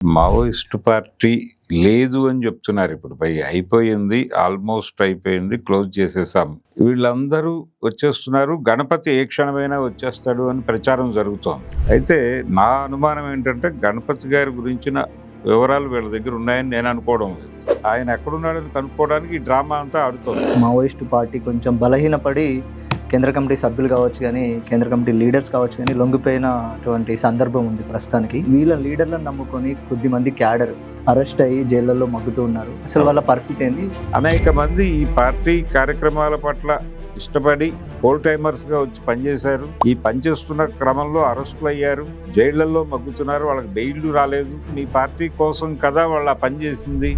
Maoist party లేదు అని చెప్తున్నారు. ఇప్పుడు అయిపోయింది, ఆల్మోస్ట్ అయిపోయింది, క్లోజ్ చేసేసాం. వీళ్ళందరూ వచ్చేస్తున్నారు, గణపతి ఏ క్షణమైనా వచ్చేస్తాడు అని ప్రచారం జరుగుతోంది. అయితే నా అనుమానం ఏంటంటే గణపతి గారి గురించిన వివరాలు వీళ్ళ దగ్గర ఉన్నాయని నేను అనుకోవడం లేదు. ఆయన ఎక్కడున్నాడని కనుక్కోవడానికి ఈ డ్రామా అంతా ఆడుతోంది. మావోయిస్టు పార్టీ కొంచెం బలహీనపడి కేంద్ర కమిటీ సభ్యులు కావచ్చు కానీ కేంద్ర కమిటీ లీడర్స్ కావచ్చు కానీ లొంగిపోయినటువంటి సందర్భం ఉంది ప్రస్తుతానికి. వీళ్ళ లీడర్లను నమ్ముకొని కొద్దిమంది క్యాడర్ అరెస్ట్ అయ్యి జైళ్లలో మగ్గుతూ ఉన్నారు. అసలు వాళ్ళ పరిస్థితి ఏంది? అనేక మంది ఈ పార్టీ కార్యక్రమాల పట్ల ఇష్టపడి హోల్ టైమర్స్ గా వచ్చి పనిచేశారు. ఈ పనిచేస్తున్న క్రమంలో అరెస్టులు అయ్యారు, జైళ్లలో మగ్గుతున్నారు, వాళ్ళకి బెయిల్లు రాలేదు. మీ పార్టీ కోసం కదా వాళ్ళ పనిచేసింది.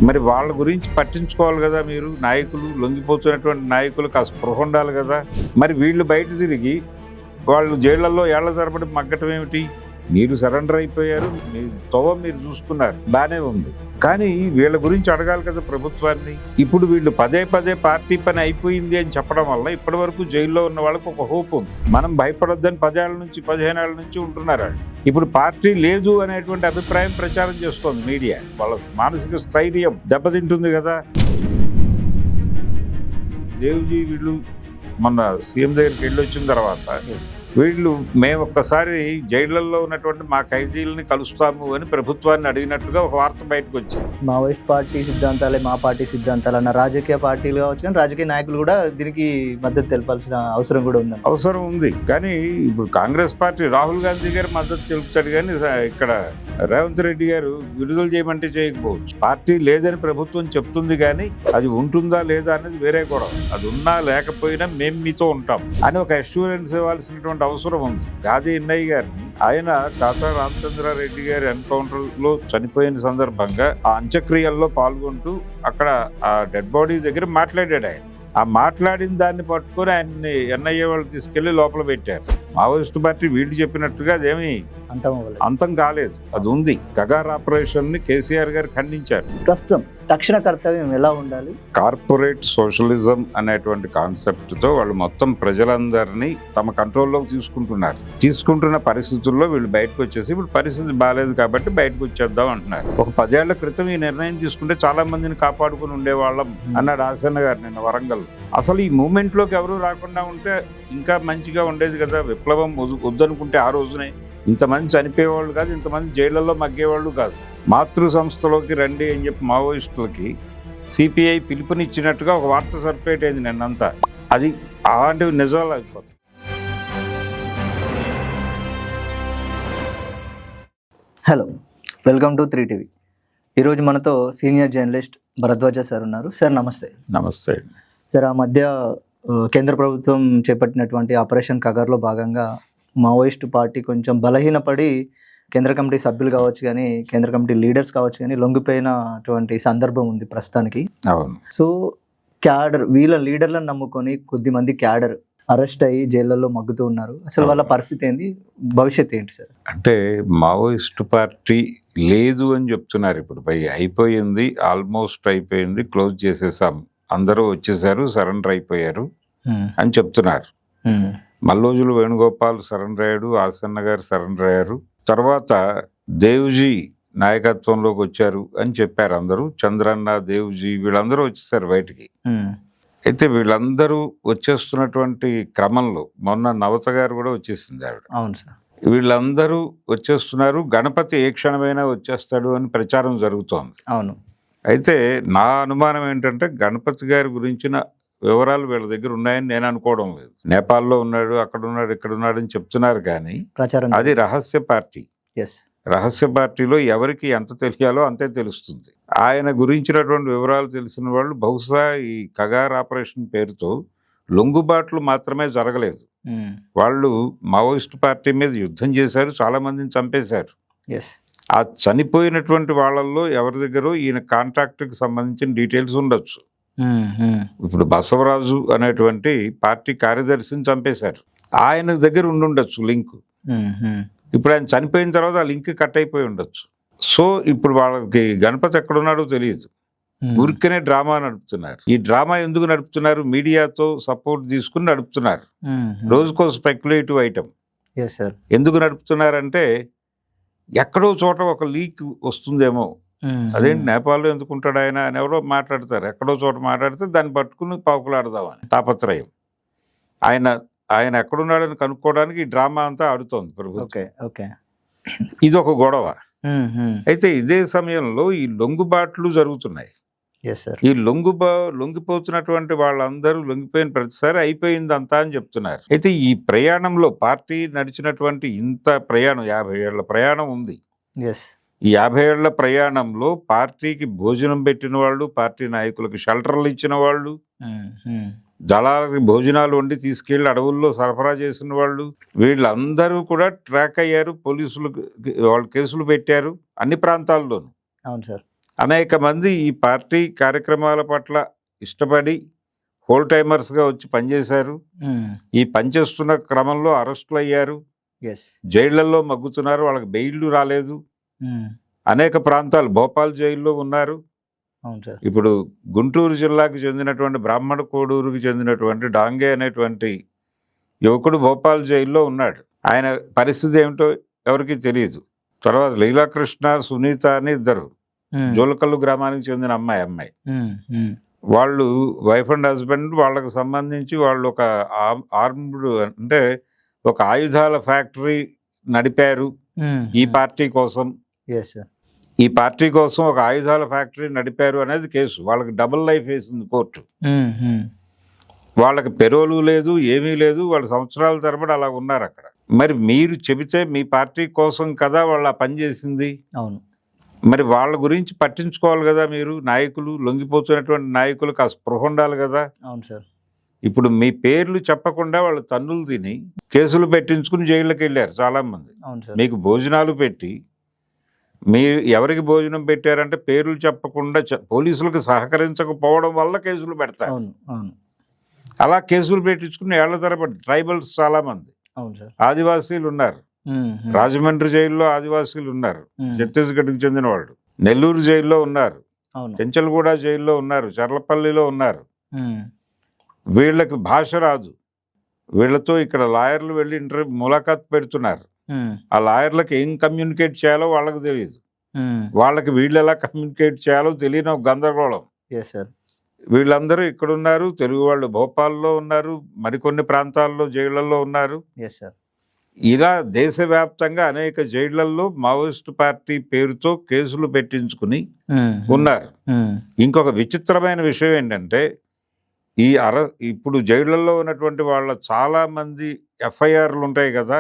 మరి వాళ్ళ గురించి పట్టించుకోవాలి కదా మీరు. నాయకులు, లొంగిపోతున్నటువంటి నాయకులకు ఆ స్పృహ ఉండాలి కదా. మరి వీళ్ళు బయట తిరిగి వాళ్ళు జైళ్లలో ఏళ్ల తరబడి మగ్గటం ఏమిటి? మీరు సరెండర్ అయిపోయారు, మీ తోవ మీరు చూసుకున్నారు, బానే ఉంది. కానీ వీళ్ళ గురించి అడగాలి కదా ప్రభుత్వాన్ని. ఇప్పుడు వీళ్ళు పదే పదే పార్టీ పని అయిపోయింది అని చెప్పడం వల్ల ఇప్పటి వరకు జైల్లో ఉన్న వాళ్ళకి ఒక హోప్ ఉంది. మనం భయపడొద్దని 10 ఏళ్ల నుంచి 15 ఏళ్ల నుంచి ఉంటున్నారు వాళ్ళు. ఇప్పుడు పార్టీ లేదు అనేటువంటి అభిప్రాయం ప్రచారం చేస్తోంది మీడియా. వాళ్ళ మానసిక స్థైర్యం దెబ్బతింటుంది కదా. దేవుజీ వీళ్ళు మొన్న సీఎం దగ్గరికి వెళ్ళి వచ్చిన తర్వాత వీళ్ళు మేము ఒక్కసారి జైళ్లలో ఉన్నటువంటి మా ఖైదీలని కలుస్తాము అని ప్రభుత్వాన్ని అడిగినట్టుగా ఒక వార్త బయటకు వచ్చింది. మావోయిస్ట్ పార్టీ సిద్ధాంతాలే మా పార్టీ సిద్ధాంతాలు అన్న రాజకీయ పార్టీలు కావచ్చు కానీ రాజకీయ నాయకులు కూడా దీనికి మద్దతు తెలపాల్సిన అవసరం కూడా ఉంది. అవసరం ఉంది. కానీ ఇప్పుడు కాంగ్రెస్ పార్టీ రాహుల్ గాంధీ గారు మద్దతు తెలుపుతాడు, కానీ ఇక్కడ రేవంత్ రెడ్డి గారు విడుదల చేయమంటే చేయకపోవచ్చు. పార్టీ లేదని ప్రభుత్వం చెప్తుంది, కానీ అది ఉంటుందా లేదా అనేది వేరే గొడవ. అది ఉన్నా లేకపోయినా మేము మీతో ఉంటాం అని ఒక అష్యూరెన్స్ ఇవ్వాల్సినటువంటి అవసరం ఉంది. గాది ఎన్నయ్య గారిని ఆయన కాతా రామచంద్రారెడ్డి గారి ఎన్కౌంటర్ లో చనిపోయిన సందర్భంగా ఆ అంత్యక్రియల్లో పాల్గొంటూ అక్కడ ఆ డెడ్ బాడీ దగ్గర మాట్లాడాడు. ఆయన ఆ మాట్లాడిన దాన్ని పట్టుకొని ఆయన్ని ఎన్ఐఏ వాళ్ళు తీసుకెళ్లి లోపల పెట్టారు. మావోయిస్టు పార్టీ వీళ్ళు చెప్పినట్టుగా అదేమి అంతం కాలేదు, అది ఉంది. కగార్ ఆపరేషన్ ని కేసీఆర్ గారు ఖండించారు. ప్రస్తుతం తక్షణ కర్తవ్యం ఎలా ఉండాలి? కార్పొరేట్ సోషలిజం అనేటువంటి కాన్సెప్ట్ తో వాళ్ళు మొత్తం ప్రజలందరినీ తమ కంట్రోల్లోకి తీసుకుంటున్న పరిస్థితుల్లో వీళ్ళు బయటకు వచ్చేసి ఇప్పుడు పరిస్థితి బాగాలేదు కాబట్టి బయటకు వచ్చేద్దాం అంటున్నారు. ఒక 10 ఏళ్ల క్రితం ఈ నిర్ణయం తీసుకుంటే చాలా మందిని కాపాడుకుని ఉండేవాళ్ళం అన్నాడు ఆసన్న గారు నిన్న వరంగల్. అసలు ఈ మూమెంట్ లోకి ఎవరు రాకుండా ఉంటే ఇంకా మంచిగా ఉండేది కదా. విప్లవం వద్దనుకుంటే ఆ రోజునే ఇంతమంది చనిపోయేవాళ్ళు కాదు, ఇంతమంది జైళ్లలో మగ్గేవాళ్ళు కాదు. మాతృ సంస్థలోకి రండి అని చెప్పి మావోయిస్టులకి సిపిఐ పిలుపునిచ్చినట్టుగా ఒక వార్త సర్క్యులేట్ అయింది నిన్నంతా. అది అలాంటివి నిజాలు అయిపోతాయి. Hello, welcome to 3TV. ఈరోజు మనతో సీనియర్ జర్నలిస్ట్ భరద్వాజ సార్ ఉన్నారు. సార్ నమస్తే. నమస్తే సార్, ఆ మధ్య కేంద్ర ప్రభుత్వం చేపట్టినటువంటి ఆపరేషన్ కగార్లో భాగంగా మావోయిస్టు పార్టీ కొంచెం బలహీనపడి కేంద్ర కమిటీ సభ్యులు కావచ్చు కానీ కేంద్ర కమిటీ లీడర్స్ కావచ్చు కానీ లొంగిపోయినటువంటి సందర్భం ఉంది ప్రస్తుతానికి. అవును. సో క్యాడర్, వీళ్ళ లీడర్లను నమ్ముకొని కొద్దిమంది క్యాడర్ అరెస్ట్ అయ్యి జైళ్లలో మగ్గుతూ ఉన్నారు. అసలు వాళ్ళ పరిస్థితి ఏంది, భవిష్యత్ ఏంటి సార్? అంటే మావోయిస్టు పార్టీ లేదు అని చెప్తున్నారు. ఇప్పుడు అయిపోయింది, ఆల్మోస్ట్ అయిపోయింది, క్లోజ్ చేసేసాం, అందరూ వచ్చేసారు, సరెండర్ అయిపోయారు అని చెప్తున్నారు. మల్లోజులు వేణుగోపాల్ సరెండర్ అయ్యాడు, ఆసన్న గారు సరెండర్ అయ్యారు. తర్వాత దేవుజీ నాయకత్వంలోకి వచ్చారు అని చెప్పారు అందరూ. చంద్రన్న, దేవుజీ వీళ్ళందరూ వచ్చేసారు బయటికి. అయితే వీళ్ళందరూ వచ్చేస్తున్నటువంటి క్రమంలో మొన్న నవత గారు కూడా వచ్చేసింది ఆవిడ. అవును సార్. వీళ్ళందరూ వచ్చేస్తున్నారు, గణపతి ఏ క్షణమైనా వచ్చేస్తాడు అని ప్రచారం జరుగుతోంది. అవును. అయితే నా అనుమానం ఏంటంటే గణపతి గారి గురించిన వివరాలు వీళ్ళ దగ్గర ఉన్నాయని నేను అనుకోవడం లేదు. నేపాల్లో ఉన్నాడు, అక్కడ ఉన్నాడు, ఇక్కడ ఉన్నాడు అని చెప్తున్నారు, కానీ అది రహస్య పార్టీ. రహస్య పార్టీలో ఎవరికి ఎంత తెలియాలో అంతే తెలుస్తుంది. ఆయన గురించినటువంటి వివరాలు తెలిసిన వాళ్ళు బహుశా ఈ కగార్ ఆపరేషన్ పేరుతో లొంగుబాట్లు మాత్రమే జరగలేదు. వాళ్ళు మావోయిస్టు పార్టీ మీద యుద్ధం చేశారు, చాలా మందిని చంపేశారు. ఆ చనిపోయినటువంటి వాళ్ళల్లో ఎవరి దగ్గర ఈయన కాంట్రాక్ట్కి సంబంధించిన డీటెయిల్స్ ఉండొచ్చు. ఇప్పుడు బసవరాజు అనేటువంటి పార్టీ కార్యదర్శిని చంపేశారు, ఆయన దగ్గర ఉండుండొచ్చు లింక్. ఇప్పుడు ఆయన చనిపోయిన తర్వాత ఆ లింక్ కట్ అయిపోయి ఉండొచ్చు. సో ఇప్పుడు వాళ్ళకి గణపతి ఎక్కడున్నాడో తెలియదు, ఊరికనే డ్రామా నడుపుతున్నారు. ఈ డ్రామా ఎందుకు నడుపుతున్నారు? మీడియాతో సపోర్ట్ తీసుకుని నడుపుతున్నారు. రోజుకో స్పెక్యులేటివ్ ఐటమ్. ఎందుకు నడుపుతున్నారంటే ఎక్కడో చోట ఒక లీక్ వస్తుందేమో, అదేంటి నేపాల్లో ఎందుకుంటాడు ఆయన అని ఎవరో మాట్లాడతారు, ఎక్కడో చోట మాట్లాడితే దాన్ని పట్టుకుని పాకులాడదామని తాపత్రయం. ఆయన ఎక్కడున్నాడని కనుక్కోవడానికి ఈ డ్రామా అంతా ఆడుతోంది ప్రభుత్వం. ఇది ఒక గొడవ. అయితే ఇదే సమయంలో ఈ లొంగుబాట్లు జరుగుతున్నాయి. ఈ లొంగిపోతున్నటువంటి వాళ్ళందరూ లొంగిపోయిన ప్రతిసారి అయిపోయిందంతా అని చెప్తున్నారు. అయితే ఈ ప్రయాణంలో పార్టీ నడిచినటువంటి ఇంత ప్రయాణం 50 ఏళ్ల ప్రయాణం ఉంది. ఈ 50 ఏళ్ల ప్రయాణంలో పార్టీకి భోజనం పెట్టిన వాళ్ళు, పార్టీ నాయకులకు షెల్టర్లు ఇచ్చిన వాళ్ళు, దళాలకి భోజనాలు వండి తీసుకెళ్లి అడవుల్లో సరఫరా చేసిన వాళ్ళు, వీళ్ళందరూ కూడా ట్రాక్ అయ్యారు. పోలీసులు వాళ్ళు కేసులు పెట్టారు అన్ని ప్రాంతాల్లోనూ. అవును సార్. అనేక మంది ఈ పార్టీ కార్యక్రమాల పట్ల ఇష్టపడి హోల్ టైమర్స్గా వచ్చి పనిచేశారు. ఈ పనిచేస్తున్న క్రమంలో అరెస్టులు అయ్యారు, జైళ్లలో మగ్గుతున్నారు, వాళ్ళకి బెయిళ్లు రాలేదు. అనేక ప్రాంతాలు, భోపాల్ జైల్లో ఉన్నారు. ఇప్పుడు గుంటూరు జిల్లాకు చెందినటువంటి బ్రాహ్మణ కోడూరుకి చెందినటువంటి డాంగే అనేటువంటి యువకుడు భోపాల్ జైల్లో ఉన్నాడు. ఆయన పరిస్థితి ఏమిటో ఎవరికి తెలియదు. తర్వాత లీలాకృష్ణ, సునీత అని ఇద్దరు జోలకల్లు గ్రామానికి చెందిన అమ్మాయి వాళ్ళు వైఫ్ అండ్ హస్బెండ్. వాళ్ళకి సంబంధించి వాళ్ళు ఒక ఆర్మ్డ్ అంటే ఒక ఆయుధాల ఫ్యాక్టరీ నడిపారు ఈ పార్టీ కోసం. ఈ పార్టీ కోసం ఒక ఆయుధాల ఫ్యాక్టరీ నడిపారు అనేది కేసు. వాళ్ళకి డబుల్ లైఫ్ వేసింది కోర్టు. వాళ్ళకి పెరోలు లేదు, ఏమీ లేదు. వాళ్ళు సంవత్సరాల తరబడి అలా ఉన్నారు అక్కడ. మరి మీరు చెబితే మీ పార్టీ కోసం కదా వాళ్ళు ఆ పని చేసింది. అవును. మరి వాళ్ళ గురించి పట్టించుకోవాలి కదా మీరు. నాయకులు, లొంగిపోతున్నటువంటి నాయకులకు ఆ స్పృహ ఉండాలి కదా. అవును సార్. ఇప్పుడు మీ పేర్లు చెప్పకుండా వాళ్ళు తన్నులు తిని కేసులు పెట్టించుకుని జైళ్ళకి వెళ్ళారు చాలా మంది. మీకు భోజనాలు పెట్టి, మీరు ఎవరికి భోజనం పెట్టారంటే పేర్లు చెప్పకుండా పోలీసులకు సహకరించకపోవడం వల్ల కేసులు పెడతారు. అలా కేసులు పెట్టించుకుని ఏళ్ల తరబడి ట్రైబల్స్ చాలా మంది, ఆదివాసీలు ఉన్నారు. రాజమండ్రి జైల్లో ఆదివాసీలు ఉన్నారు, ఛత్తీస్గఢ్కి చెందిన వాళ్ళు. నెల్లూరు జైల్లో ఉన్నారు, చెంచల్గూడ జైల్లో ఉన్నారు, చర్లపల్లిలో ఉన్నారు. వీళ్ళకి భాష రాదు. వీళ్ళతో ఇక్కడ లాయర్లు వెళ్ళి ములాఖాత్ పెడుతున్నారు. ఆ లాయర్లకు ఏం కమ్యూనికేట్ చేయాలో వాళ్ళకి తెలియదు. వాళ్ళకి వీళ్ళు ఎలా కమ్యూనికేట్ చేయాలో తెలియని ఒక గందరగోళం. వీళ్ళందరూ ఇక్కడున్నారు. తెలుగు వాళ్ళు భోపాల్లో ఉన్నారు, మరికొన్ని ప్రాంతాల్లో జైళ్లలో ఉన్నారు. ఇలా దేశవ్యాప్తంగా అనేక జైళ్లలో మావోయిస్టు పార్టీ పేరుతో కేసులు పెట్టించుకుని ఉన్నారు. ఇంకొక విచిత్రమైన విషయం ఏంటంటే, ఇప్పుడు జైళ్లలో ఉన్నటువంటి వాళ్ళ చాలా మంది ఎఫ్ఐఆర్లు ఉంటాయి కదా,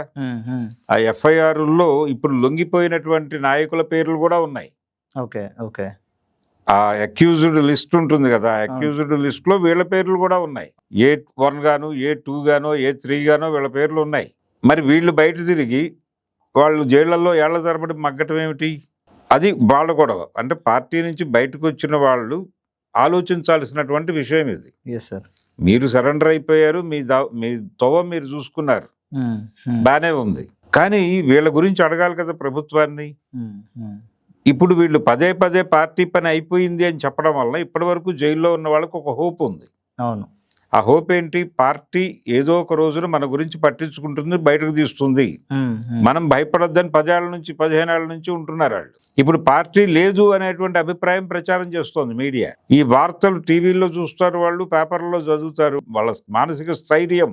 ఆ ఎఫ్ఐఆర్లో ఇప్పుడు లొంగిపోయినటువంటి నాయకుల పేర్లు కూడా ఉన్నాయి. ఆ అక్యూజ్డ్ లిస్ట్ ఉంటుంది కదా, ఆ అక్యూజ్డ్ లిస్ట్ లో వీళ్ళ పేర్లు కూడా ఉన్నాయి. A1 గాను, A2 గానో, A3 గానో వీళ్ళ పేర్లు ఉన్నాయి. మరి వీళ్ళు బయట తిరిగి వాళ్ళు జైళ్లలో ఏళ్ల తరబడి మగ్గటం ఏమిటి? అది వాళ్ళ గొడవ. అంటే పార్టీ నుంచి బయటకు వచ్చిన వాళ్ళు ఆలోచించాల్సినటువంటి విషయం ఇది. మీరు సరెండర్ అయిపోయారు, మీ తోవ మీరు చూసుకున్నారు, బానే ఉంది. కానీ వీళ్ళ గురించి అడగాలి కదా ప్రభుత్వాన్ని. ఇప్పుడు వీళ్ళు పదే పదే పార్టీ పని అయిపోయింది అని చెప్పడం వల్ల ఇప్పటి వరకు జైల్లో ఉన్న వాళ్ళకి ఒక హోప్ ఉంది. అవును. ఆ హోప్ ఏంటి? పార్టీ ఏదో ఒక రోజున మన గురించి పట్టించుకుంటుంది, బయటకు తీస్తుంది, మనం భయపడొద్దని 10 ఏళ్ల నుంచి 15 ఏళ్ల నుంచి ఉంటున్నారు వాళ్ళు. ఇప్పుడు పార్టీ లేదు అనేటువంటి అభిప్రాయం ప్రచారం చేస్తోంది మీడియా. ఈ వార్తలు టీవీల్లో చూస్తారు వాళ్ళు, పేపర్లో చదువుతారు. వాళ్ళ మానసిక స్థైర్యం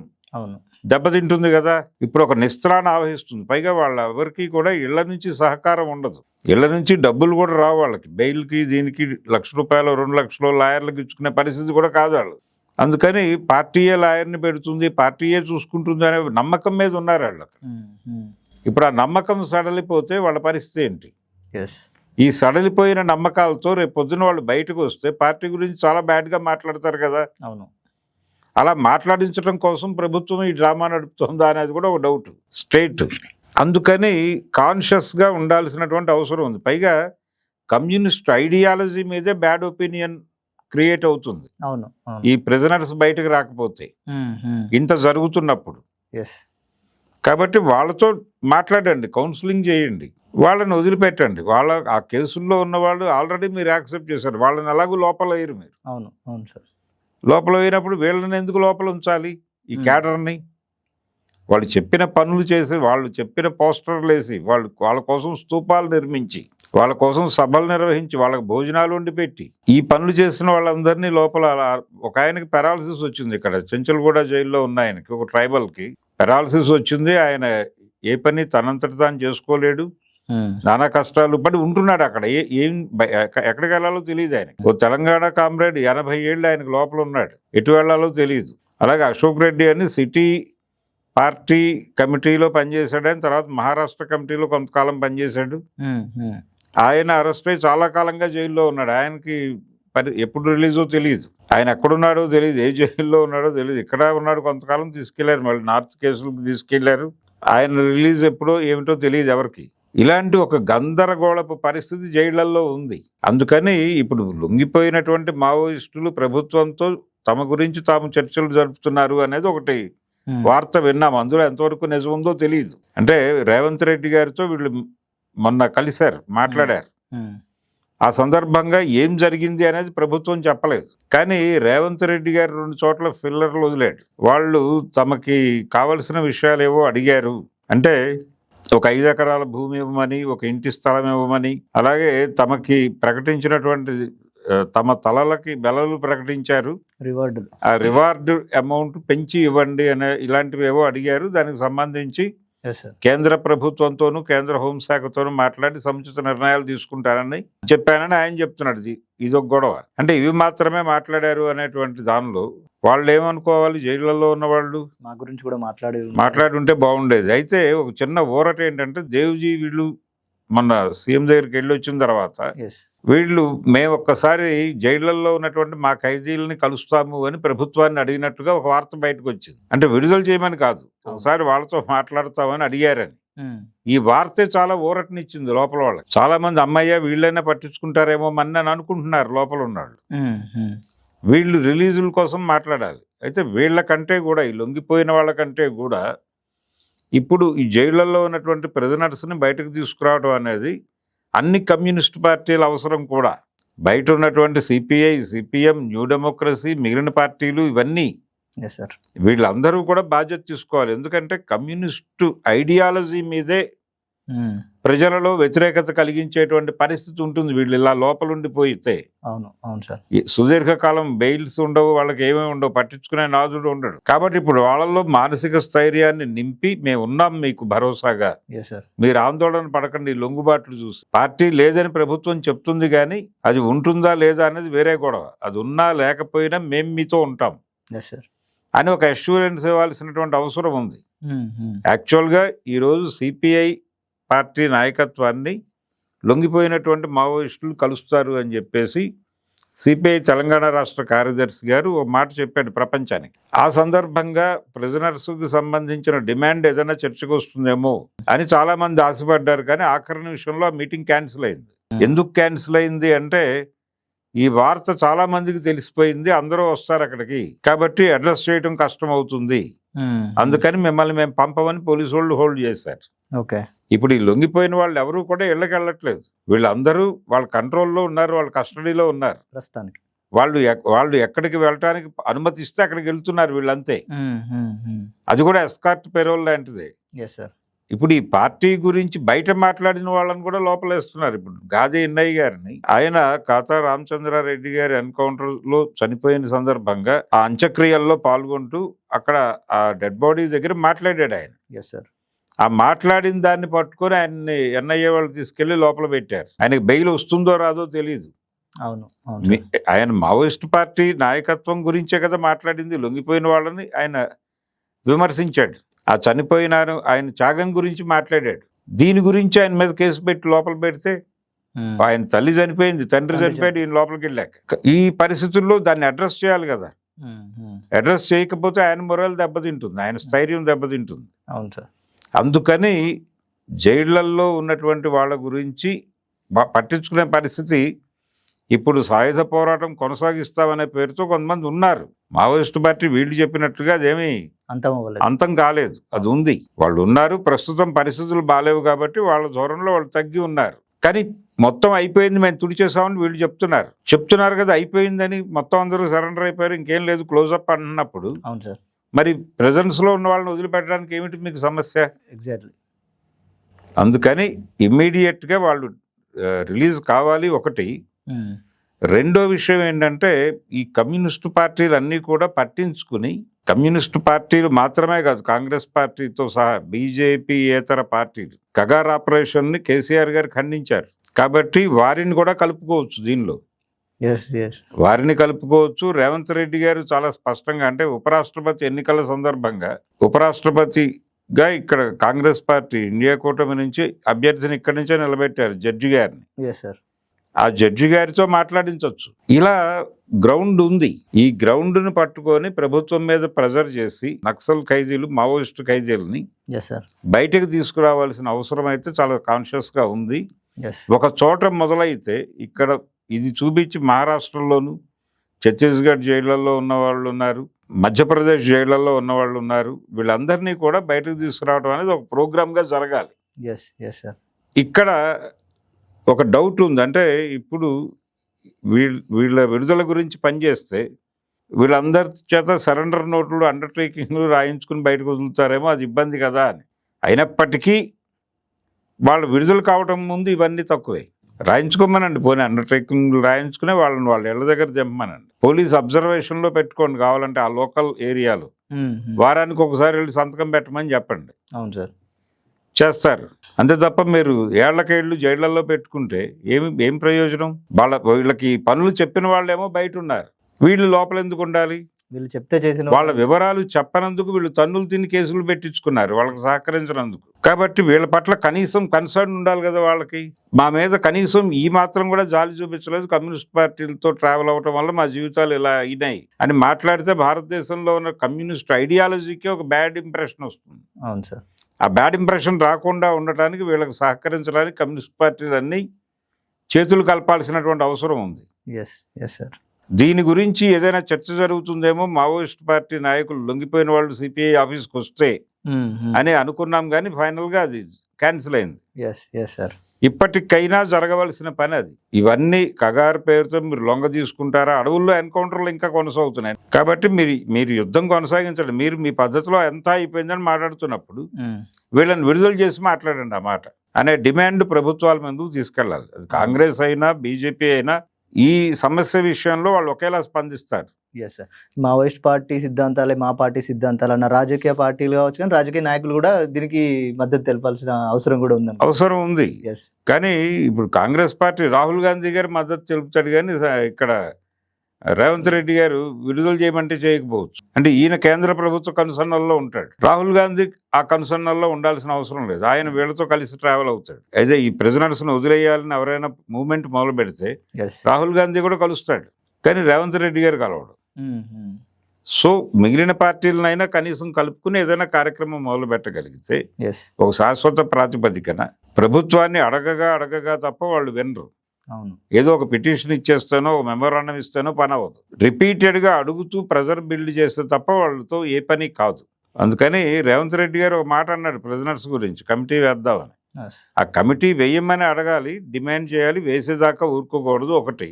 దెబ్బతింటుంది కదా. ఇప్పుడు ఒక నిస్త్రాన్ని ఆవహిస్తుంది. పైగా వాళ్ళ ఎవరికి కూడా ఇళ్ల నుంచి సహకారం ఉండదు, ఇళ్ల నుంచి డబ్బులు కూడా రావు వాళ్ళకి. బెయిల్కి దీనికి ₹1,00,000 2,00,000 లాయర్లకు ఇచ్చుకునే పరిస్థితి కూడా కాదు వాళ్ళు. అందుకని పార్టీయే లాయర్ని పెడుతుంది, పార్టీయే చూసుకుంటుంది అనే నమ్మకం మీద ఉన్నారు వాళ్ళు. ఇప్పుడు ఆ నమ్మకం సడలిపోతే వాళ్ళ పరిస్థితి ఏంటి? ఈ సడలిపోయిన నమ్మకాలతో రేపు పొద్దున వాళ్ళు బయటకు వస్తే పార్టీ గురించి చాలా బ్యాడ్గా మాట్లాడతారు కదా. అవును. అలా మాట్లాడించడం కోసం ప్రభుత్వం ఈ డ్రామా నడుపుతుందా అనేది కూడా ఒక డౌట్ స్ట్రైట్. అందుకని కాన్షియస్గా ఉండాల్సినటువంటి అవసరం ఉంది. పైగా కమ్యూనిస్ట్ ఐడియాలజీ మీదే బ్యాడ్ ఒపీనియన్ క్రియేట్ అవుతుంది ఈ ప్రిజనర్స్ బయటకు రాకపోతే, ఇంత జరుగుతున్నప్పుడు. కాబట్టి వాళ్ళతో మాట్లాడండి, కౌన్సిలింగ్ చేయండి, వాళ్ళని వదిలిపెట్టండి. ఆ కేసుల్లో ఉన్న వాళ్ళు ఆల్రెడీ మీరు యాక్సెప్ట్ చేశారు, వాళ్ళని ఎలాగూ లోపల వేయరు మీరు. లోపల వేయినప్పుడు వీళ్ళని ఎందుకు లోపల ఉంచాలి? ఈ క్యాడర్ని వాళ్ళు చెప్పిన పనులు చేసి, వాళ్ళు చెప్పిన పోస్టర్లు వేసి, వాళ్ళ కోసం స్తూపాలు నిర్మించి, వాళ్ళ కోసం సభలు నిర్వహించి, వాళ్ళకి భోజనాలు వండి పెట్టి, ఈ పనులు చేసిన వాళ్ళందరినీ లోపల ఒక ఆయనకి పెరాలసిస్ వచ్చింది. ఇక్కడ చెంచల్గూడ జైల్లో ఉన్న ఆయనకి, ఒక ట్రైబల్కి పెరాలసిస్ వచ్చింది. ఆయన ఏ పని తనంతటి తాను చేసుకోలేడు, నానా కష్టాలు పడి ఉంటున్నాడు అక్కడ. ఎక్కడికి వెళ్ళాలో తెలియదు ఆయనకి. ఓ తెలంగాణ కామ్రేడ్ 80 ఏళ్ళు ఆయనకు లోపల ఉన్నాడు, ఎటు వెళ్ళాలో తెలియదు. అలాగే అశోక్ రెడ్డి అని సిటీ పార్టీ కమిటీలో పనిచేశాడు. ఆయన తర్వాత మహారాష్ట్ర కమిటీలో కొంతకాలం పనిచేశాడు. ఆయన అరెస్ట్ అయ్యి చాలా కాలంగా జైల్లో ఉన్నాడు. ఆయనకి ఎప్పుడు రిలీజో తెలియదు, ఆయన ఎక్కడున్నాడో తెలియదు, ఏ జైల్లో ఉన్నాడో తెలియదు. ఇక్కడ ఉన్నాడు, కొంతకాలం తీసుకెళ్లారు, మళ్ళీ నార్త్ కేసులకు తీసుకెళ్లారు. ఆయన రిలీజ్ ఎప్పుడో ఏమిటో తెలియదు ఎవరికి. ఇలాంటి ఒక గందరగోళపు పరిస్థితి జైళ్లలో ఉంది. అందుకని ఇప్పుడు లొంగిపోయినటువంటి మావోయిస్టులు ప్రభుత్వంతో తమ గురించి తాము చర్చలు జరుపుతున్నారు అనేది ఒకటి వార్త విన్నాం. అందులో ఎంతవరకు నిజం ఉందో తెలియదు. అంటే రేవంత్ రెడ్డి గారితో వీళ్ళు మొన్న కలిశారు, మాట్లాడారు. ఆ సందర్భంగా ఏం జరిగింది అనేది ప్రభుత్వం చెప్పలేదు. కానీ రేవంత్ రెడ్డి గారు 2 చోట్ల ఫిల్లర్లు వదిలాడు. వాళ్ళు తమకి కావలసిన విషయాలు ఏవో అడిగారు. అంటే ఒక 5 ఎకరాల భూమి ఇవ్వమని, ఒక ఇంటి స్థలం ఇవ్వమని, అలాగే తమకి ప్రకటించినటువంటి తమ తలలకి బెలలు ప్రకటించారు, ఆ రివార్డు అమౌంట్ పెంచి ఇవ్వండి అనే ఇలాంటివి ఏవో అడిగారు. దానికి సంబంధించి కేంద్ర ప్రభుత్వంతోనూ కేంద్ర హోంశాఖతోనూ మాట్లాడి సముచిత నిర్ణయాలు తీసుకుంటానని చెప్పానని ఆయన చెప్తున్నాడు. ఇదొక గొడవ. అంటే ఇవి మాత్రమే మాట్లాడారు అనేటువంటి దానిలో వాళ్ళు ఏమనుకోవాలి? జైళ్లలో ఉన్న వాళ్ళు మా గురించి కూడా మాట్లాడి ఉంటే బాగుండేది. అయితే ఒక చిన్న ఊరట ఏంటంటే, దేవ్జీ వీళ్ళు మొన్న సీఎం దగ్గరికి వెళ్ళి వచ్చిన తర్వాత వీళ్ళు మేము ఒక్కసారి జైళ్లలో ఉన్నటువంటి మా ఖైదీలని కలుస్తాము అని ప్రభుత్వాన్ని అడిగినట్టుగా ఒక వార్త బయటకు వచ్చింది. అంటే విడుదల చేయమని కాదు, ఒకసారి వాళ్ళతో మాట్లాడతామని అడిగారని. ఈ వార్తే చాలా ఊరటనిచ్చింది లోపల వాళ్ళకి. చాలా మంది అమ్మయ్య వీళ్ళైనా పట్టించుకుంటారేమో అని అనుకుంటున్నారు లోపల ఉన్నాళ్ళు. వీళ్ళు రిలీజుల కోసం మాట్లాడాలి. అయితే వీళ్ళకంటే కూడా, ఈ లొంగిపోయిన వాళ్ళకంటే కూడా ఇప్పుడు ఈ జైళ్లలో ఉన్నటువంటి ప్రిజనర్స్ని బయటకు తీసుకురావడం అనేది అన్ని కమ్యూనిస్ట్ పార్టీల అవసరం కూడా. బయట ఉన్నటువంటి సిపిఐ, సిపిఎం, న్యూ డెమోక్రసీ, మిగిలిన పార్టీలు, ఇవన్నీ వీళ్ళందరూ కూడా బాధ్యత తీసుకోవాలి. ఎందుకంటే కమ్యూనిస్టు ఐడియాలజీ మీదే ప్రజలలో వ్యతిరేకత కలిగించేటువంటి పరిస్థితి ఉంటుంది వీళ్ళు ఇలా లోపలుండిపోయితే. అవును సార్. సుదీర్ఘకాలం బెయిల్స్ ఉండవు, వాళ్ళకి ఏమేమి ఉండవు, పట్టించుకునే నాదుడు ఉండడు. కాబట్టి ఇప్పుడు వాళ్ళల్లో మానసిక స్థైర్యాన్ని నింపి, మేము ఉన్నాం మీకు భరోసాగా, మీరు ఆందోళన పడకండి, లొంగుబాట్లు చూసి. పార్టీ లేదని ప్రభుత్వం చెప్తుంది, కానీ అది ఉంటుందా లేదా అనేది వేరే గొడవ. అది ఉన్నా లేకపోయినా మేము మీతో ఉంటాం అని ఒక అష్యూరెన్స్ ఇవ్వాల్సినటువంటి అవసరం ఉంది. యాక్చువల్గా ఈరోజు సిపిఐ పార్టీ నాయకత్వాన్ని లొంగిపోయినటువంటి మావోయిస్టులు కలుస్తారు అని చెప్పేసి సిపిఐ తెలంగాణ రాష్ట్ర కార్యదర్శి గారు ఒక మాట చెప్పాడు ప్రపంచానికి. ఆ సందర్భంగా ప్రిజనర్స్కి సంబంధించిన డిమాండ్ ఏదైనా చర్చకు వస్తుందేమో అని చాలా మంది ఆశపడ్డారు. కానీ ఆఖరి నిమిషంలో ఆ మీటింగ్ క్యాన్సిల్ అయింది. ఎందుకు క్యాన్సిల్ అయింది అంటే, ఈ వార్త చాలా మందికి తెలిసిపోయింది, అందరూ వస్తారు అక్కడికి, కాబట్టి అడ్రస్ చేయడం కష్టం అవుతుంది, అందుకని మిమ్మల్ని మేము పంపమని పోలీసు వాళ్ళు హోల్డ్ చేశారు. ఇప్పుడు ఈ లొంగిపోయిన వాళ్ళు ఎవరు కూడా ఇళ్ళకి వెళ్ళట్లేదు. వీళ్ళందరూ వాళ్ళ కంట్రోల్లో ఉన్నారు, వాళ్ళ కస్టడీలో ఉన్నారు ప్రస్తుతానికి. వాళ్ళు ఎక్కడికి వెళ్ళటానికి అనుమతిస్తే అక్కడికి వెళ్తున్నారు వీళ్ళంతే. అది కూడా ఎస్కార్ట్ పెరోల్ లాంటిదే. ఇప్పుడు ఈ పార్టీ గురించి బయట మాట్లాడిన వాళ్ళని కూడా లోపలేస్తున్నారు. ఇప్పుడు గాదే ఇన్నయ్య గారిని, ఆయన కాతా రామచంద్రారెడ్డి గారి ఎన్కౌంటర్ లో చనిపోయిన సందర్భంగా ఆ అంత్యక్రియల్లో పాల్గొంటూ అక్కడ ఆ డెడ్ బాడీ దగ్గర మాట్లాడాడు ఆయన. ఆ మాట్లాడిన దాన్ని పట్టుకొని ఆయన్ని ఎన్ఐఏ వాళ్ళు తీసుకెళ్లి లోపల పెట్టారు. ఆయనకి బెయిల్ వస్తుందో రాదో తెలియదు. ఆయన మావోయిస్ట్ పార్టీ నాయకత్వం గురించే కదా మాట్లాడింది. లొంగిపోయిన వాళ్ళని ఆయన విమర్శించాడు. ఆ చనిపోయిన ఆయన త్యాగం గురించి మాట్లాడాడు. దీని గురించి ఆయన మీద కేసు పెట్టి లోపల పెడితే, ఆయన తల్లి చనిపోయింది, తండ్రి చనిపోయాడు, ఈయన లోపలికి వెళ్ళాక ఈ పరిస్థితుల్లో దాన్ని అడ్రస్ చేయాలి కదా. అడ్రస్ చేయకపోతే ఆయన మొరల్ దెబ్బతింటుంది, ఆయన స్థైర్యం దెబ్బతింటుంది. అవును సార్. అందుకని జైళ్లల్లో ఉన్నటువంటి వాళ్ళ గురించి పట్టించుకునే పరిస్థితి ఇప్పుడు సాయుధ పోరాటం కొనసాగిస్తామనే పేరుతో కొంతమంది ఉన్నారు. మావోయిస్టు పార్టీ వీళ్ళు చెప్పినట్టుగా అదేమీ అంతం కాలేదు, అది ఉంది, వాళ్ళు ఉన్నారు. ప్రస్తుతం పరిస్థితులు బాగాలేవు కాబట్టి వాళ్ళ దూరంలో వాళ్ళు తగ్గి ఉన్నారు. కానీ మొత్తం అయిపోయింది, మేము తుడిచేసామని వీళ్ళు చెప్తున్నారు కదా, అయిపోయిందని. మొత్తం అందరూ సరెండర్ అయిపోయారు, ఇంకేం లేదు, క్లోజప్ అన్నప్పుడు మరి ప్రెజెన్స్లో ఉన్న వాళ్ళని వదిలిపెట్టడానికి ఏమిటి మీకు సమస్య? ఎగ్జాక్ట్లీ. అందుకని ఇమ్మీడియట్గా వాళ్ళు రిలీజ్ కావాలి ఒకటి. రెండో విషయం ఏంటంటే ఈ కమ్యూనిస్టు పార్టీలు అన్నీ కూడా పట్టించుకుని, కమ్యూనిస్టు పార్టీలు మాత్రమే కాదు కాంగ్రెస్ పార్టీతో సహా బీజేపీ ఏతర పార్టీలు కగార్ ఆపరేషన్ని కేసీఆర్ గారు ఖండించారు కాబట్టి వారిని కూడా కలుపుకోవచ్చు దీనిలో. వారిని కలుపుకోవచ్చు. రేవంత్ రెడ్డి గారు చాలా స్పష్టంగా, అంటే ఉపరాష్ట్రపతి ఎన్నికల సందర్భంగా ఉపరాష్ట్రపతిగా ఇక్కడ కాంగ్రెస్ పార్టీ ఇండియా కూటమి నుంచి అభ్యర్థిని ఇక్కడి నుంచే నిలబెట్టారు, జడ్జి గారిని. ఆ జడ్జి గారితో మాట్లాడించవచ్చు. ఇలా గ్రౌండ్ ఉంది. ఈ గ్రౌండ్ను పట్టుకొని ప్రభుత్వం మీద ప్రెజర్ చేసి నక్సల్ ఖైదీలు, మావోయిస్టు ఖైదీలని బయటకు తీసుకురావాల్సిన అవసరం అయితే చాలా కాన్షియస్గా ఉంది. ఒక చోట మొదలైతే ఇక్కడ ఇది చూపించి మహారాష్ట్రలోను, ఛత్తీస్గఢ్ జైళ్లలో ఉన్నవాళ్ళు ఉన్నారు, మధ్యప్రదేశ్ జైళ్లలో ఉన్నవాళ్ళు ఉన్నారు. వీళ్ళందరినీ కూడా బయటకు తీసుకురావడం అనేది ఒక ప్రోగ్రామ్గా జరగాలి. ఇక్కడ ఒక డౌట్ ఉంది. అంటే ఇప్పుడు వీళ్ళ విడుదల గురించి పనిచేస్తే వీళ్ళందరి చేత సరెండర్ నోట్లు, అండర్టేకింగ్లు రాయించుకుని బయటకు వదులుతారేమో, అది ఇబ్బంది కదా అని. అయినప్పటికీ వాళ్ళు విడుదల కావటం ముందు ఇవన్నీ తక్కువే. రాయించుకోమనండి, పోనీ అండర్టేకింగ్లు రాయించుకునే వాళ్ళని వాళ్ళ ఇళ్ళ దగ్గర దింపమనండి. పోలీస్ అబ్జర్వేషన్లో పెట్టుకోండి కావాలంటే ఆ లోకల్ ఏరియాలో. వారానికి ఒకసారి వెళ్ళి సంతకం పెట్టమని చెప్పండి. అవును సార్, చేస్తారు. అంతే తప్ప మీరు ఏళ్లకేళ్ళు జైళ్లలో పెట్టుకుంటే ఏం ప్రయోజనం? వీళ్ళకి పనులు చెప్పిన వాళ్ళేమో బయట ఉన్నారు, వీళ్ళు లోపల ఎందుకు ఉండాలి? వీళ్ళు చెప్తే చేసిన వాళ్ళ వివరాలు చెప్పనందుకు వీళ్ళు తన్నులు తిని కేసులు పెట్టించుకున్నారు, వాళ్ళకి సహకరించినందుకు. కాబట్టి వీళ్ళ పట్ల కనీసం కన్సర్న్ ఉండాలి కదా వాళ్ళకి. మా మీద కనీసం ఈ మాత్రం కూడా జాలి చూపించలేదు, కమ్యూనిస్ట్ పార్టీలతో ట్రావెల్ అవ్వటం వల్ల మా జీవితాలు ఇలా అయినాయి అని మాట్లాడితే భారతదేశంలో ఉన్న కమ్యూనిస్ట్ ఐడియాలజీకి ఒక బ్యాడ్ ఇంప్రెషన్ వస్తుంది. అవును సార్. ఆ బ్యాడ్ ఇంప్రెషన్ రాకుండా ఉండటానికి వీళ్ళకి సహకరించడానికి కమ్యూనిస్ట్ పార్టీలన్నీ చేతులు కలపాల్సినటువంటి అవసరం ఉంది. దీని గురించి ఏదైనా చర్చ జరుగుతుందేమో, మావోయిస్ట్ పార్టీ నాయకులు లొంగిపోయిన వాళ్ళు సిపిఐ ఆఫీస్కి వస్తే అని అనుకున్నాం, కానీ ఫైనల్గా అది క్యాన్సిల్ అయింది. ఇప్పటికైనా జరగవలసిన పని అది. ఇవన్నీ కగారు పేరుతో మీరు లొంగ తీసుకుంటారా? అడవుల్లో ఎన్కౌంటర్లు ఇంకా కొనసాగుతున్నాయి కాబట్టి మీరు యుద్ధం కొనసాగించండి. మీరు మీ పద్ధతిలో ఎంత అయిపోయిందని మాట్లాడుతున్నప్పుడు వీళ్ళని విడుదల చేసి మాట్లాడండి ఆ మాట అనే డిమాండ్ ప్రభుత్వాల ముందుకు తీసుకెళ్ళాలి. అది కాంగ్రెస్ అయినా బీజేపీ అయినా ఈ సమస్య విషయంలో వాళ్ళు ఒకేలా స్పందిస్తారు. మావోయిస్ట్ పార్టీ సిద్ధాంతాలే మా పార్టీ సిద్ధాంతాలు అన్న రాజకీయ పార్టీలు కావచ్చు, కానీ రాజకీయ నాయకులు కూడా దీనికి మద్దతు తెలపాల్సిన అవసరం కూడా ఉంది. అవసరం ఉంది. కానీ ఇప్పుడు కాంగ్రెస్ పార్టీ రాహుల్ గాంధీ గారు మద్దతు తెలుపుతాడు, కానీ ఇక్కడ రేవంత్ రెడ్డి గారు విడుదల చేయమంటే చేయకపోవచ్చు. అంటే ఈయన కేంద్ర ప్రభుత్వ కనుసన్నల్లో ఉంటాడు, రాహుల్ గాంధీ ఆ కనుసన్నల్లో ఉండాల్సిన అవసరం లేదు. ఆయన వీళ్ళతో కలిసి ట్రావెల్ అవుతాడు. అయితే ఈ ప్రిజనర్స్ను వదిలేయాలని ఎవరైనా మూవ్మెంట్ మొదలు పెడితే రాహుల్ గాంధీ కూడా కలుస్తాడు, కానీ రేవంత్ రెడ్డి గారు కలవడు. సో మిగిలిన పార్టీలనైనా కనీసం కలుపుకుని ఏదైనా కార్యక్రమం మొదలు పెట్టగలిగితే ఒక శాశ్వత ప్రాతిపదికన ప్రభుత్వాన్ని అడగగా తప్ప వాళ్ళు వినరు. ఏదో ఒక పిటిషన్ ఇచ్చేస్తానో, ఒక మెమోరాండం ఇస్తానో పని అవ్వదు. రిపీటెడ్గా అడుగుతూ ప్రెజర్ బిల్డ్ చేస్తే తప్ప వాళ్ళతో ఏ పని కాదు. అందుకని రేవంత్ రెడ్డి గారు ఒక మాట అన్నాడు ప్రిజనర్స్ గురించి, కమిటీ వేద్దామని. ఆ కమిటీ వేయమని అడగాలి, డిమాండ్ చేయాలి, వేసేదాకా ఊరుకోకూడదు. ఒకటి,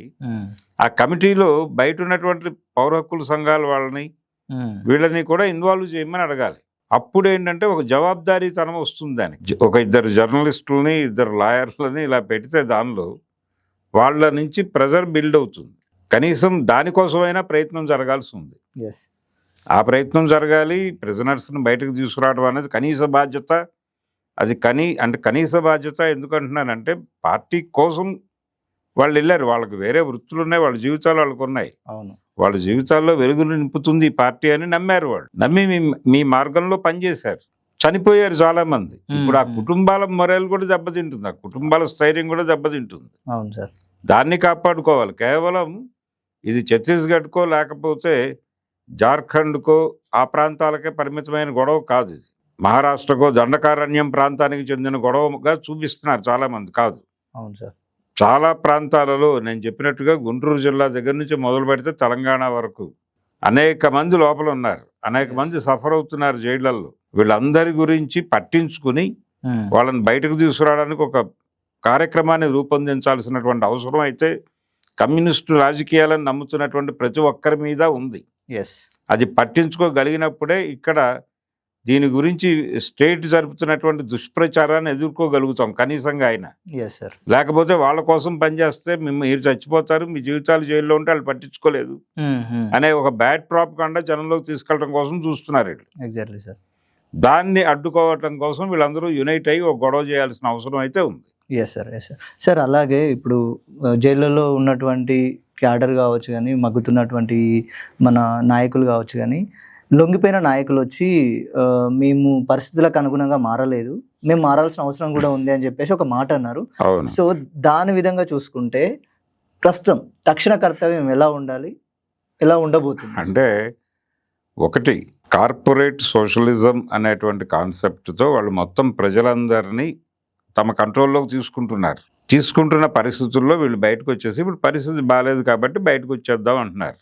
ఆ కమిటీలో బయట ఉన్నటువంటి పౌర హక్కుల సంఘాల వాళ్ళని వీళ్ళని కూడా ఇన్వాల్వ్ చేయమని అడగాలి. అప్పుడు ఏంటంటే ఒక జవాబుదారీతనం వస్తుంది దానికి. ఒక ఇద్దరు జర్నలిస్టులని, ఇద్దరు లాయర్లని ఇలా పెడితే దానిలో వాళ్ళ నుంచి ప్రెజర్ బిల్డ్ అవుతుంది. కనీసం దానికోసమైనా ప్రయత్నం జరగాల్సి ఉంది. ఆ ప్రయత్నం జరగాలి. ప్రిజనర్స్ని బయటకు తీసుకురావడం అనేది కనీస బాధ్యత. అది కనీస బాధ్యత ఎందుకంటున్నానంటే పార్టీ కోసం వాళ్ళు వెళ్ళారు, వాళ్ళకి వేరే వృత్తులు ఉన్నాయి, వాళ్ళ జీవితాలు వాళ్ళకు ఉన్నాయి. వాళ్ళ జీవితాల్లో వెలుగులు నింపుతుంది ఈ పార్టీ అని నమ్మారు. వాళ్ళు నమ్మి మీ మార్గంలో పనిచేశారు. చనిపోయారు చాలా మంది. ఇప్పుడు ఆ కుటుంబాల మొరలు కూడా దెబ్బతింటుంది, ఆ కుటుంబాల స్థైర్యం కూడా దెబ్బతింటుంది. దాన్ని కాపాడుకోవాలి. కేవలం ఇది ఛత్తీస్గఢ్కో లేకపోతే జార్ఖండ్కో ఆ ప్రాంతాలకే పరిమితమైన గొడవ కాదు. ఇది మహారాష్ట్రకో దండకారణ్యం ప్రాంతానికి చెందిన గొడవగా చూపిస్తున్నారు చాలామంది. కాదు, చాలా ప్రాంతాలలో నేను చెప్పినట్టుగా గుంటూరు జిల్లా దగ్గర నుంచి మొదలు పెడితే తెలంగాణ వరకు అనేక మంది లోపల ఉన్నారు, అనేక మంది సఫర్ అవుతున్నారు జైళ్లలో. వీళ్ళందరి గురించి పట్టించుకుని వాళ్ళని బయటకు తీసుకురావడానికి ఒక కార్యక్రమాన్ని రూపొందించాల్సినటువంటి అవసరం అయితే కమ్యూనిస్టు రాజకీయాలను నమ్ముతున్నటువంటి ప్రతి ఒక్కరి మీద ఉంది. అది పట్టించుకోగలిగినప్పుడే ఇక్కడ దీని గురించి స్టేట్ జరుపుతున్నటువంటి దుష్ప్రచారాన్ని ఎదుర్కోగలుగుతాం కనీసంగా ఆయన. Yes sir. లేకపోతే వాళ్ళ కోసం పనిచేస్తే మీరు చచ్చిపోతారు, మీ జీవితాలు జైల్లో ఉంటే వాళ్ళు పట్టించుకోలేదు అనే ఒక బ్యాడ్ ప్రాపగాండా జనంలోకి తీసుకెళ్ళడం కోసం చూస్తున్నారు వీళ్ళు. Exactly sir. దాన్ని అడ్డుకోవటం కోసం వీళ్ళందరూ యునైట్ అయ్యి ఒక గొడవ చేయాల్సిన అవసరం అయితే ఉంది. Yes sir. Yes sir. Sir అలాగే ఇప్పుడు జైళ్ళలో ఉన్నటువంటి క్యాడర్ కావచ్చు కానీ, మగ్గుతున్నటువంటి మన నాయకులు కావచ్చు కానీ, లొంగిపోయిన నాయకులు వచ్చి మేము పరిస్థితులకు అనుగుణంగా మారలేదు, మేము మారాల్సిన అవసరం కూడా ఉంది అని చెప్పేసి ఒక మాట అన్నారు. సో దాని విధంగా చూసుకుంటే ప్రస్తుతం తక్షణ కర్తవ్యం ఎలా ఉండాలి, ఎలా ఉండబోతుంది అంటే, ఒకటి కార్పొరేట్ సోషలిజం అనేటువంటి కాన్సెప్ట్తో వాళ్ళు మొత్తం ప్రజలందరినీ తమ కంట్రోల్లోకి తీసుకుంటున్న పరిస్థితుల్లో వీళ్ళు బయటకు వచ్చేసి ఇప్పుడు పరిస్థితి బాగాలేదు కాబట్టి బయటకు వచ్చేద్దాం అంటున్నారు.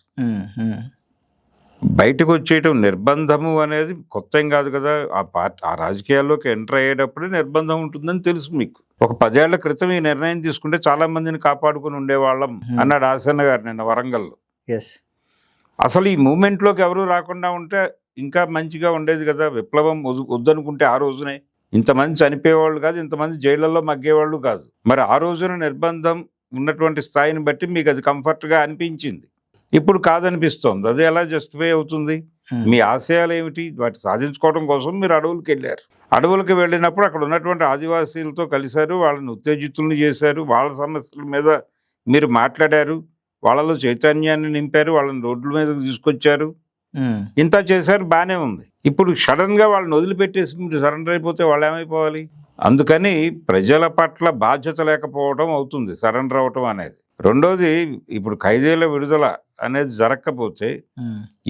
బయటకు వచ్చేయటం నిర్బంధము అనేది కొత్త ఏం కాదు కదా. ఆ రాజకీయాల్లోకి ఎంటర్ అయ్యేటప్పుడే నిర్బంధం ఉంటుందని తెలుసు మీకు. ఒక 10 ఏళ్ల క్రితం ఈ నిర్ణయం తీసుకుంటే చాలా మందిని కాపాడుకుని ఉండేవాళ్ళం అన్నాడు ఆసన్న గారు నిన్న వరంగల్లో. అసలు ఈ మూమెంట్లోకి ఎవరు రాకుండా ఉంటే ఇంకా మంచిగా ఉండేది కదా. విప్లవం వద్దనుకుంటే ఆ రోజునే ఇంతమంది చనిపోయేవాళ్ళు కాదు, ఇంతమంది జైళ్ళల్లో మగ్గేవాళ్ళు కాదు. మరి ఆ రోజున నిర్బంధం ఉన్నటువంటి స్థాయిని బట్టి మీకు అది కంఫర్ట్గా అనిపించింది, ఇప్పుడు కాదనిపిస్తోంది. అది ఎలా జస్టిఫై అవుతుంది? మీ ఆశయాలు ఏమిటి? వాటి సాధించుకోవడం కోసం మీరు అడవులకు వెళ్ళారు. అడవులకు వెళ్ళినప్పుడు అక్కడ ఉన్నటువంటి ఆదివాసీలతో కలిశారు, వాళ్ళని ఉత్తేజితులను చేశారు, వాళ్ళ సమస్యల మీద మీరు మాట్లాడారు, వాళ్ళలో చైతన్యాన్ని నింపారు, వాళ్ళని రోడ్ల మీదకి తీసుకొచ్చారు, ఇంత చేశారు, బాగానే ఉంది. ఇప్పుడు సడన్గా వాళ్ళని వదిలిపెట్టేసి మీరు సరెండర్ అయిపోతే వాళ్ళు ఏమైపోవాలి? అందుకని ప్రజల పట్ల బాధ్యత లేకపోవడం అవుతుంది సరెండర్ అవ్వటం అనేది. రెండోది, ఇప్పుడు ఖైదీల విడుదల అనేది జరగకపోతే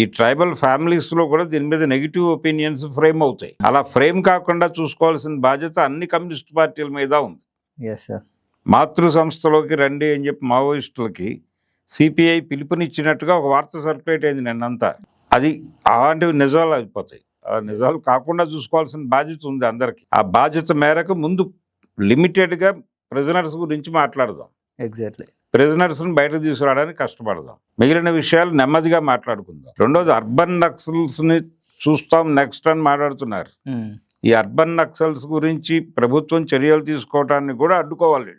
ఈ ట్రైబల్ ఫ్యామిలీస్లో కూడా దీని మీద నెగిటివ్ ఒపీనియన్స్ ఫ్రేమ్ అవుతాయి. అలా ఫ్రేమ్ కాకుండా చూసుకోవాల్సిన బాధ్యత అన్ని కమ్యూనిస్ట్ పార్టీల మీద ఉంది. మాతృ సంస్థలోకి రండి అని చెప్పి మావోయిస్టులకి సిపిఐ పిలుపునిచ్చినట్టుగా ఒక వార్త సర్క్యులేట్ అయింది నిన్నంతా. అది అలాంటివి నిజాలు అయిపోతాయి. ఆ నిజాలు కాకుండా చూసుకోవాల్సిన బాధ్యత ఉంది అందరికీ. ఆ బాధ్యత మేరకు ముందు లిమిటెడ్గా ప్రిజనర్స్ గురించి మాట్లాడదాం. ఎగ్జాక్ట్లీ. ప్రిజనర్స్ని బయటకు తీసుకురావడానికి కష్టపడదాం, మిగిలిన విషయాలు నెమ్మదిగా మాట్లాడుకుందాం. రెండోది, అర్బన్ నక్సల్స్ని చూస్తాం నెక్స్ట్ అని మాట్లాడుతున్నారు. ఈ అర్బన్ నక్సల్స్ గురించి ప్రభుత్వం చర్యలు తీసుకోవటాన్ని కూడా అడ్డుకోవాలి.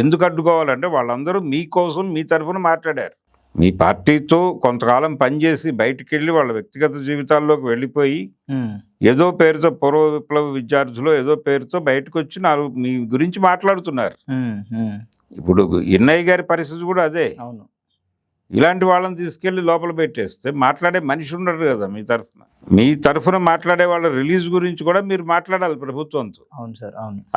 ఎందుకు అడ్డుకోవాలంటే వాళ్ళందరూ మీకోసం మీ తరఫున మాట్లాడారు. మీ పార్టీతో కొంతకాలం పనిచేసి బయటికి వెళ్ళి వాళ్ళ వ్యక్తిగత జీవితాల్లోకి వెళ్ళిపోయి ఏదో పేరుతో పూర్వ విప్లవ విద్యార్థులు ఏదో పేరుతో బయటకు వచ్చి మీ గురించి మాట్లాడుతున్నారు. ఇప్పుడు ఇన్నయ్య గారి పరిస్థితి కూడా అదే. ఇలాంటి వాళ్ళని తీసుకెళ్లి లోపల పెట్టేస్తే మాట్లాడే మనిషి ఉండడు కదా మీ తరఫున మాట్లాడే వాళ్ళ రిలీజ్ గురించి కూడా మీరు మాట్లాడాలి ప్రభుత్వంతో.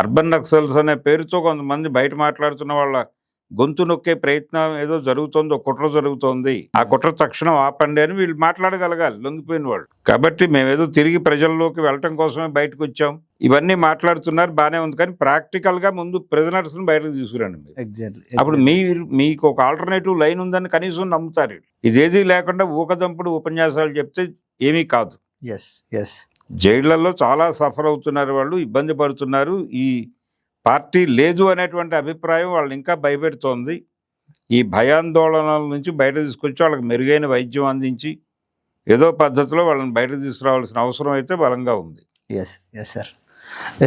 అర్బన్ నక్సల్స్ అనే పేరుతో కొంతమంది బయట మాట్లాడుతున్న వాళ్ళ గొంతు నొక్కే ప్రయత్నం ఏదో జరుగుతుందో, కుట్ర జరుగుతోంది, ఆ కుట్ర తక్షణం ఆపండి అని వీళ్ళు మాట్లాడగలగాలి లొంగిపోయిన వాళ్ళు. కాబట్టి మేమేదో తిరిగి ప్రజల్లోకి వెళ్ళటం కోసమే బయటకు వచ్చాం, ఇవన్నీ మాట్లాడుతున్నారు, బాగానే ఉంది. కానీ ప్రాక్టికల్గా ముందు ప్రిజనర్స్ని బయటకు తీసుకురండి మీరు. అప్పుడు మీకు ఒక ఆల్టర్నేటివ్ లైన్ ఉందని కనీసం నమ్ముతారు. ఇదేదీ లేకుండా ఊకదంపుడు ఉపన్యాసాలు చెప్తే ఏమీ కాదు. జైళ్లలో చాలా సఫర్ అవుతున్నారు వాళ్ళు, ఇబ్బంది పడుతున్నారు. ఈ పార్టీ లేదు అనేటువంటి అభిప్రాయం వాళ్ళని ఇంకా భయపెడుతోంది. ఈ భయాందోళనల నుంచి బయట తీసుకొచ్చి వాళ్ళకి మెరుగైన వైద్యం అందించి ఏదో పద్ధతిలో వాళ్ళని బయట తీసుకురావాల్సిన అవసరం అయితే బలంగా ఉంది.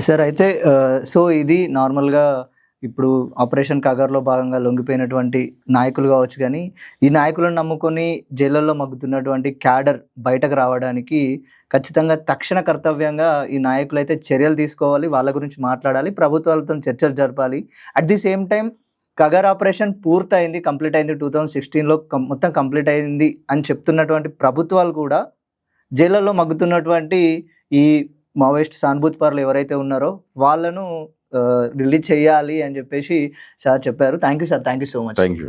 సార్ అయితే సో ఇది నార్మల్గా ఇప్పుడు ఆపరేషన్ కగర్లో భాగంగా లొంగిపోయినటువంటి నాయకులు కావచ్చు, కానీ ఈ నాయకులను నమ్ముకొని జైళ్ళల్లో మగ్గుతున్నటువంటి క్యాడర్ బయటకు రావడానికి ఖచ్చితంగా తక్షణ కర్తవ్యంగా ఈ నాయకులు అయితే చర్యలు తీసుకోవాలి, వాళ్ళ గురించి మాట్లాడాలి, ప్రభుత్వాలతో చర్చలు జరపాలి. At the same time Kagar operation పూర్తయింది, కంప్లీట్ అయింది, 2016లో మొత్తం కంప్లీట్ అయింది అని చెప్తున్నటువంటి ప్రభుత్వాలు కూడా జైళ్ళల్లో మగ్గుతున్నటువంటి ఈ మావోయిస్ట్ సానుభూతి పరులు ఎవరైతే ఉన్నారో వాళ్ళను రిలీజ్ చేయాలి అని చెప్పేసి సార్ చెప్పారు. Thank you sir, thank you so much. Thank you.